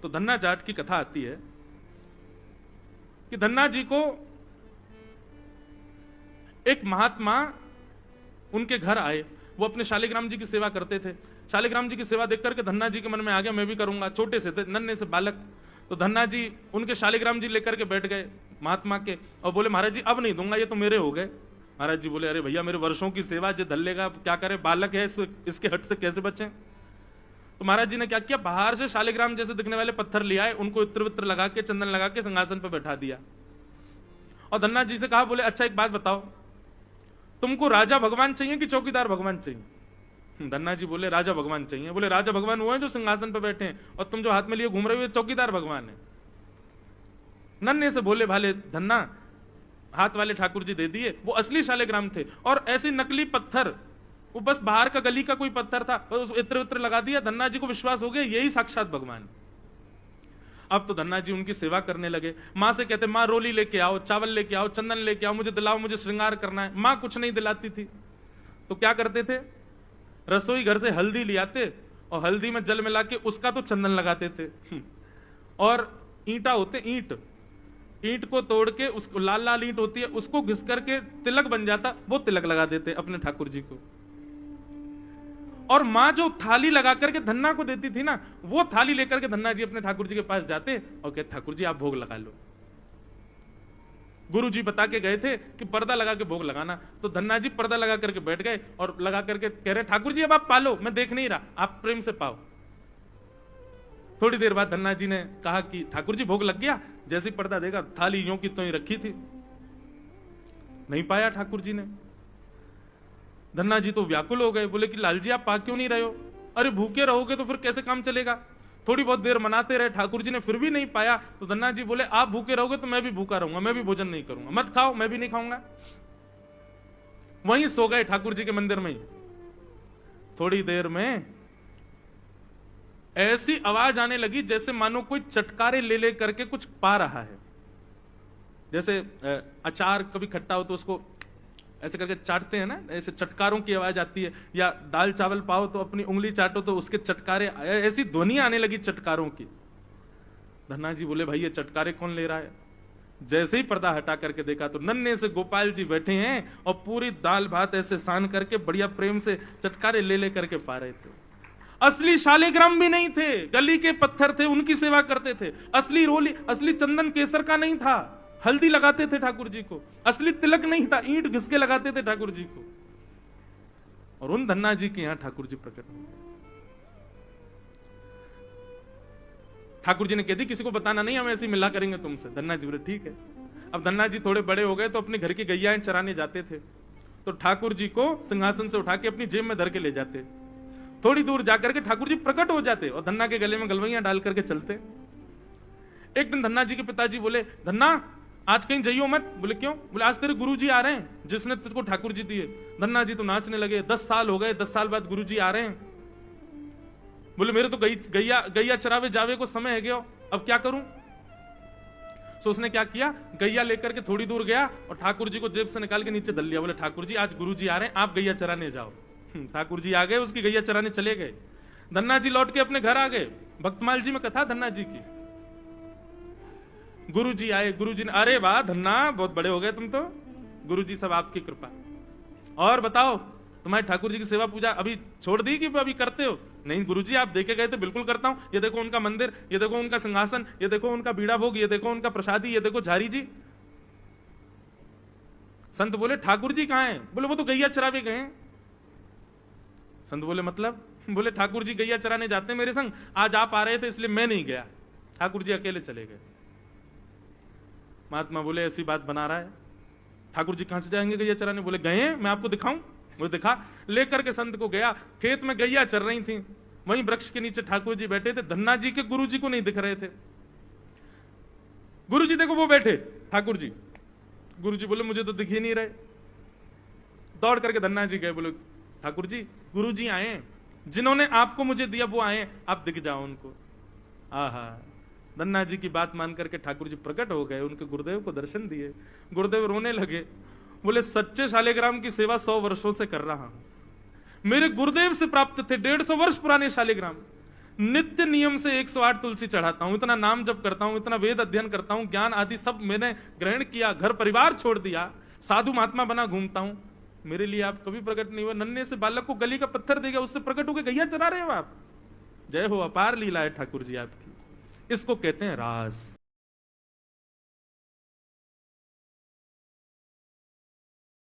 तो धन्ना जाट की कथा आती है कि धन्ना जी को एक महात्मा उनके घर आए। वो अपने शालिग्राम जी की सेवा करते थे। शालिग्राम जी की सेवा देख करके धन्ना जी के मन में आ गया मैं भी करूंगा। छोटे से थे, नन्हे से बालक। तो धन्ना जी उनके शालिग्राम जी लेकर के बैठ गए महात्मा के और बोले महाराज जी अब नहीं दूंगा, ये तो मेरे हो गए। महाराज जी बोले अरे भैया मेरे वर्षों की सेवा जो धल लेगा, क्या करे, बालक है, इसके हट से कैसे बचें। तो महाराज जी ने क्या किया, बाहर से शालिग्राम जैसे दिखने वाले पत्थर ले आए, उनको इत्र वित्र लगा के, चंदन लगा के सिंहासन पर बैठा दिया और धन्ना जी से कहा बोले अच्छा एक बात बताओ, तुमको राजा भगवान चाहिए कि चौकीदार भगवान चाहिए। धन्ना जी बोले राजा भगवान चाहिए। बोले राजा भगवान वो है जो सिंहासन पर बैठे हैं और तुम जो हाथ में लिए घूम रहे हो चौकीदार भगवान है। नन्हे से बोले भाले धन्ना, हाथ वाले ठाकुर जी दे दिए, वो असली शालिग्राम थे और ऐसे नकली पत्थर, वो बस बाहर का गली का कोई पत्थर था, इत्र वित्र लगा दिया। धन्ना जी को विश्वास हो गया यही साक्षात भगवान। अब तो धन्ना जी उनकी सेवा करने लगे। माँ से कहते माँ रोली लेके आओ, चावल लेके आओ, चंदन लेके आओ, मुझे दिलाओ, मुझे श्रृंगार करना है। माँ कुछ नहीं दिलाती थी तो क्या करते थे, रसोई घर से हल्दी ले आते और हल्दी में जल मिला के उसका तो चंदन लगाते थे और ईंटा होते, ईंट को तोड़ के उसको, लाल लाल ईंट होती है, उसको घिस करके तिलक बन जाता, वो तिलक लगा देते अपने ठाकुर जी को। और मां जो थाली लगा करके धन्ना को देती थी ना, वो थाली लेकर के धन्ना जी अपने ठाकुर जी के पास जाते और कहते ठाकुर जी आप भोग लगा लो। गुरु जी बता के गए थे कि पर्दा लगा के भोग लगाना, तो धन्ना जी पर्दा लगा करके बैठ गए और लगा करके कह रहे ठाकुर जी अब आप पालो, मैं देख नहीं रहा, आप प्रेम से पाओ। थोड़ी देर बाद धन्ना जी ने कहा कि ठाकुर जी भोग लग गया। जैसे पर्दा देगा थाली यूं की तो ही रखी थी, नहीं पाया ठाकुर जी ने। धन्ना जी तो व्याकुल हो गए, बोले कि लाल जी आप पा क्यों नहीं रहे हो। अरे भूखे रहोगे तो फिर कैसे काम चलेगा। थोड़ी बहुत देर मनाते रहे, ठाकुर जी ने फिर भी नहीं पाया। तो धन्ना जी बोले आप भूखे रहोगे तो मैं भी भूखा रहूंगा, मैं भी भोजन नहीं करूंगा, मत खाओ मैं भी नहीं खाऊंगा। वहीं सो गए ठाकुर जी के मंदिर में ही। थोड़ी देर में ऐसी आवाज आने लगी जैसे मानो कोई चटकारे ले ले करके कुछ पा रहा है। जैसे अचार कभी खट्टा हो तो उसको ऐसे करके चाटते हैं ना, ऐसे चटकारों की आवाज आती है, या दाल चावल पाओ तो अपनी उंगली चाटो तो उसके चटकारे, ऐसी ध्वनि आने लगी चटकारों की। धन्ना जी बोले भाई ये चटकारे कौन ले रहा है। जैसे ही पर्दा हटा करके देखा तो नन्हे से गोपाल जी बैठे हैं और पूरी दाल भात ऐसे सान करके बढ़िया प्रेम से चटकारे ले ले करके पा रहे थे। असली शालिग्राम भी नहीं थे, गली के पत्थर थे, उनकी सेवा करते थे। असली रोली, असली चंदन केसर का नहीं था, हल्दी लगाते थे ठाकुर जी को। असली तिलक नहीं था, ईंट घिस के लगाते थे ठाकुर जी को। और उन धन्ना जी के यहां ठाकुर जी प्रकट हो गए। ठाकुर जी ने कह दी किसी को बताना नहीं, हम ऐसे ही मिला करेंगे तुमसे। धन्ना जी बोले ठीक है। अब धन्ना जी थोड़े बड़े हो गए तो अपने घर की गैयाएं चराने जाते थे, तो ठाकुर जी को सिंहासन से उठा के अपनी जेब में धर के ले जाते। थोड़ी दूर जाकर के ठाकुर जी प्रकट हो जाते और धन्ना के गले में गलवैया डाल करके चलते। एक दिन धन्ना जी के पिताजी बोले धन्ना आज कहीं जाइयो मत। बोले क्यों। बोले आज तेरे गुरुजी आ रहे हैं जिसने तुझको ठाकुर जी दिए। धन्ना जी तो नाचने लगे। 10 साल हो गए, 10 साल बाद गुरुजी आ रहे हैं। बोले मेरे तो गैया चरावे जावे को समय है गया, अब क्या करूं। सो उसने क्या किया, गैया लेकर के थोड़ी दूर गया और ठाकुर जी को जेब से निकाल के नीचे धर लिया। बोले ठाकुर जी आज गुरुजी आ रहे हैं, आप गैया चराने जाओ। ठाकुर जी आ गए, उसकी गैया चराने चले गए। धन्ना जी लौट के अपने घर आ गए। भक्तमाल जी में कथा धन्ना जी की। गुरुजी आए, गुरुजी ने अरे वाह धन्ना बहुत बड़े हो गए तुम तो, गुरुजी सब आपकी कृपा। और बताओ तुम्हारे ठाकुर जी की सेवा पूजा अभी छोड़ दी कि अभी करते हो। नहीं गुरुजी आप देखे गए थे, बिल्कुल करता हूं। ये देखो उनका मंदिर, ये देखो उनका सिंहासन, ये देखो उनका बीड़ा भोग, ये देखो उनका प्रसादी, ये देखो झारी जी। संत बोले ठाकुर जी कहां हैं। बोले वो तो गैया चरावे गए हैं। संत बोले मतलब। बोले ठाकुर जी गैया चराने जाते हैं मेरे संग, आज आप आ रहे थे इसलिए मैं नहीं गया, ठाकुर जी अकेले चले गए। महात्मा बोले ऐसी बात बना रहा है, ठाकुर जी कहां से जाएंगे गैया चराने। बोले गए हैं, मैं आपको दिखाऊं। वो दिखा, लेकर के संत को गया। खेत में गैया चर रही थी, वहीं वृक्ष के नीचे ठाकुर जी बैठे थे। धन्ना जी के गुरु जी को नहीं दिख रहे थे। गुरु जी देखो वो बैठे ठाकुर जी। गुरु जी बोले मुझे तो दिख ही नहीं रहे। दौड़ करके धन्ना जी गए, बोले ठाकुर जी गुरु जी आए, जिन्होंने आपको मुझे दिया वो आए, आप दिख जाओ उनको। आहा, धन्ना जी की बात मान करके ठाकुर जी प्रकट हो गए, उनके गुरुदेव को दर्शन दिए। गुरुदेव रोने लगे, बोले सच्चे शालिग्राम की सेवा 100 वर्षों से कर रहा हूं। मेरे गुरुदेव से प्राप्त थे 150 वर्ष पुराने शालिग्राम, नित्य नियम से 108 तुलसी चढ़ाता हूं, इतना नाम जप करता हूं, इतना वेद अध्ययन करता हूं, ज्ञान आदि सब मैंने ग्रहण किया, घर परिवार छोड़ दिया, साधु महात्मा बना घूमता हूं, मेरे लिए आप कभी प्रकट नहीं हुए। नन्हे से बालक को गली का पत्थर देगा, उससे प्रकट होकर गैया चरा रहे हो आप। जय हो, अपार लीला है ठाकुर जी आपकी। इसको कहते हैं रास।